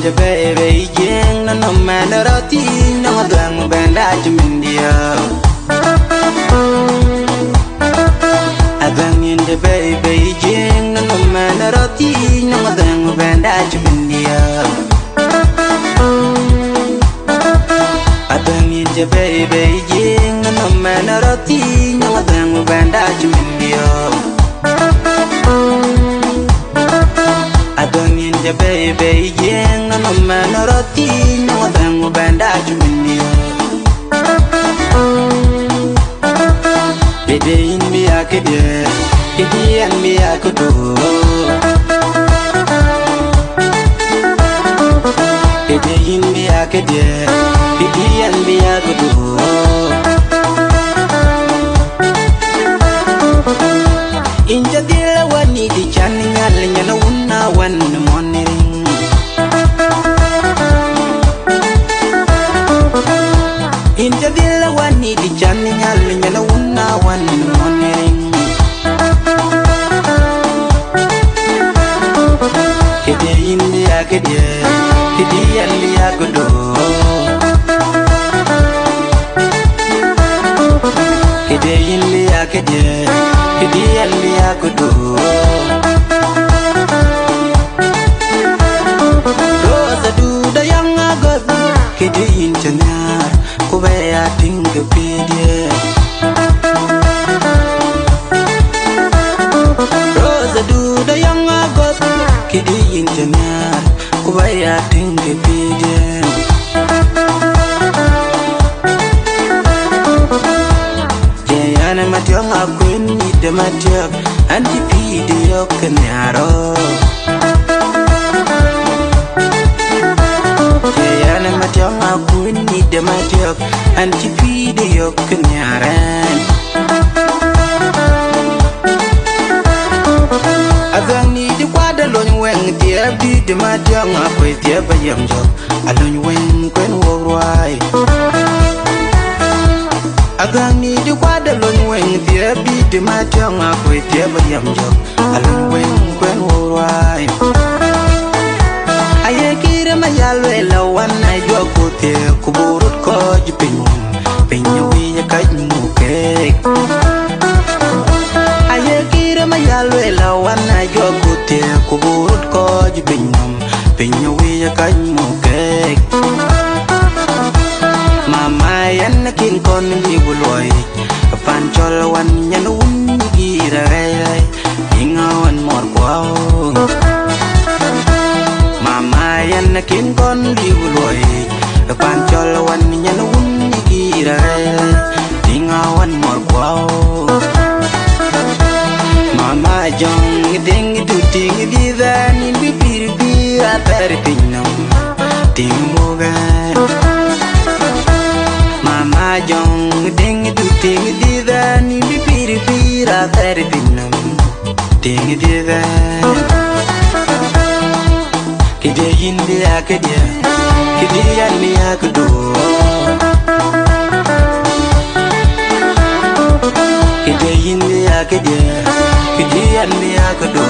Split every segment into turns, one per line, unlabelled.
Baby, jing no man roti no dang bandage mindia. Abang in the baby jing no man roti no dang bandage mindia. Abang in the baby jing no man roti no dang bandage mindia. Abang in the baby jing no man roti no dang bandage mindia. Baby in me I could yeah, baby and me I could do. Baby in me I could yeah, baby and me I could do. In the deal one need the channing and no one in the morning. In the deal one need the channing and no one in the morning. Kiddy in the Akadia, Kiddy and the Agodo. Kiddy in the Akadia, Kiddy and the Agodo. Rosa do the young Agodo, Kiddy in Janar, Kubaya think a pedia. Rosa do the young Agodo, Kiddy in Janar, Kubaya think a pedia. Jayana Matyong Queen need the Matyong and the pedio canaro. Jayana Matyong Queen need the Matyong and the pedio canaran. Abang need the quad alone when dear be the Matyong up with dear by young job. Alone when worldwide. Abang need the quad alone when dear be the Matyong up with dear by young job. Alone when worldwide. I get my yellow one night you go there, Kuburut Koji Pin away a kite cake. I get my yellow one night you go there, Kuburut Koji Pin away a kite cake. Mama and the king con live a panchol one yan gira, Inga one more quo. Mama and the king con live a panchol one yan gira, Inga one more quo. Mama Jong ding do ting di then in be a perpinum, Timogan. Mama Jong ding do ting di then in be a perpinum, ting di then. Kiddy in the Akadia, Kiddy and me I could do. Kiddy in the Akadia, Kiddy and me I could do.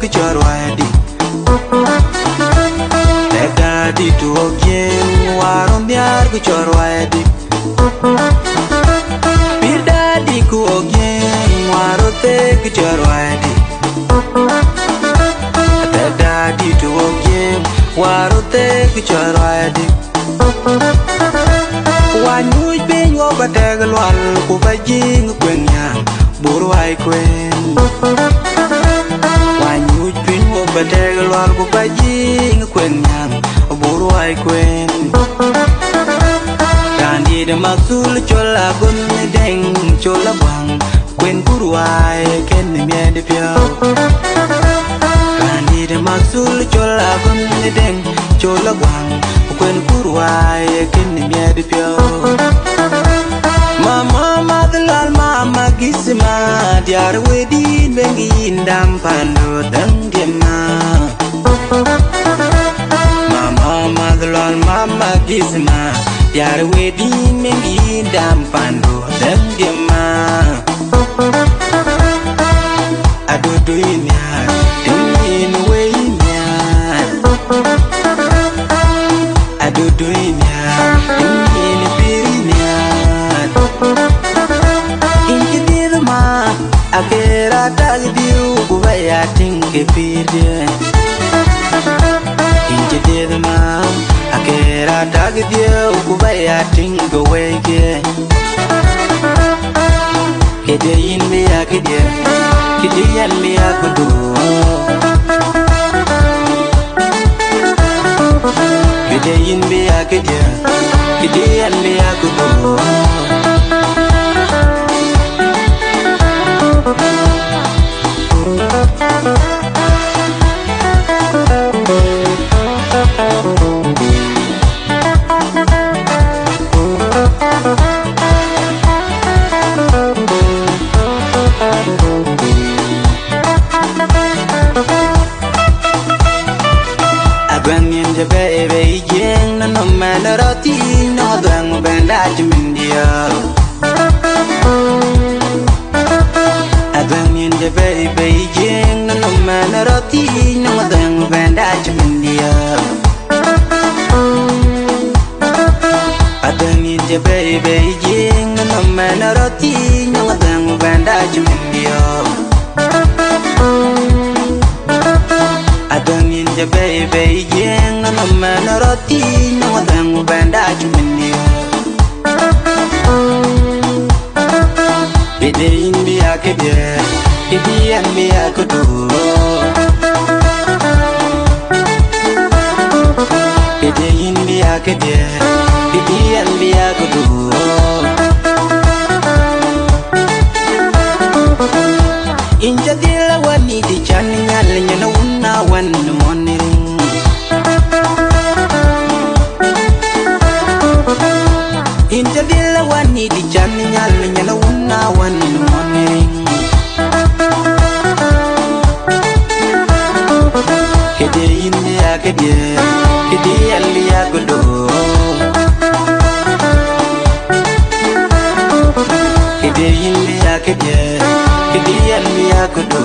Kuchorwadi Tegadi tu ogyen waron diar kuchorwadi Birdadi ku ogyen warote kuchorwadi Tegadi tu ogyen warote kuchorwadi Wanyuj bin wo bategalwal kubajing kwenyang burwai kwen Wanyuj bin wo Batega luar ku baji ngekwen nyang buru ai kwen Kandi de maksul chola gun deng chola bang kwen buru ai ken me de pyo Kandi de maksul chola gun deng chola bang kwen buru ai ken me de pyo Mama madlal mama gisma diar wedin bengi indam pando dangema Mama madlal mama gisma diar wedin bengi indam pando dangema Adudu inya dingin weinya Adudu inya dingin pirinya Akera tagdiu kubaya tingke pirde Inje dedma akera tagdiu kubaya tingke wege Kede inbe akede kede yanbe akudu Kede inbe akede kede yanbe akudu Agwangin je baby jeng no man roti no dang banda jmindia Agwangin je baby jeng no man roti no dang banda jmindia Agwangin je baby jeng no man roti no dang banda jmindia Adangin je baby jeng no man roti no dang banda jmindia Bede in bi akede Bede an bi akudu Bede in bi akede Bede an bi akudu Inja dila wani di chani nyale nyana una wan moniring Inja dila wani di chani nyale nyana una wan moniring Kede indi akede kede alli akudu Kede indi akede kede alli akudu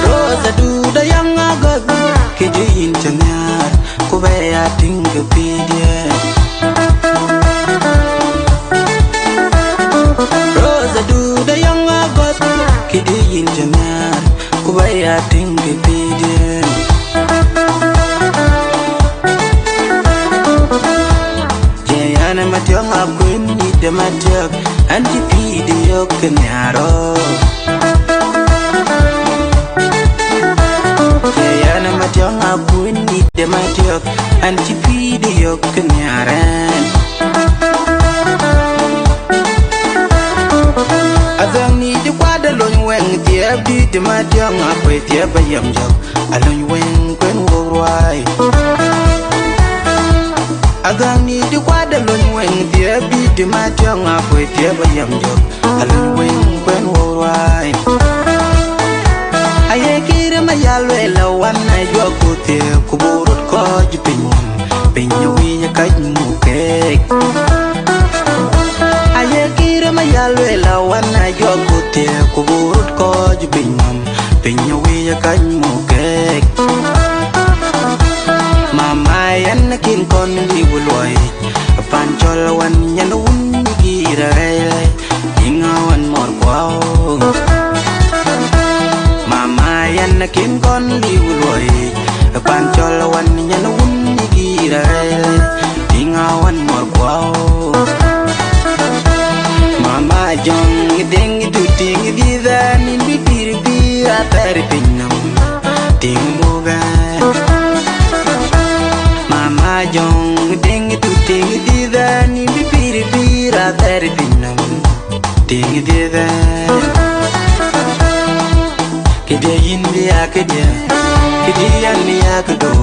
Rosa duda yang agak kede inchanyar kubaya tingge pide Rosa duda yang agak kede inchanyar kubaya tingge pide Jayana matyong akwen ni de matyok anti pide yok nyaro Jayana matyong akwen ni de matyok anti pide yok nyaran Adang ni de kwada lon weng tiap di de matyong akwe tiap bayam jok alon weng kwen worwai Agang ni di kwada lon weng tiap di de matyong akwe tiap bayam jok alon weng kwen worwai Aye kira mayalwe lawan na joko te kuburut ko jipinyon pinyawi nya kajmu kek Aye kira mayalwe lawan na joko te kuburut ko jipinyon pinyawi nya kajmu kek Mama yan kin kon di bulwai pancol wan yan un gira rele ingawan mor kwao Mama yan kin kon di bulwai pancol wan yan un gira rele ingawan mor kwao Mama jong ding tu ting di dan teri pinam Dingi dia Kedia yin dia kedia Kedia ni aku do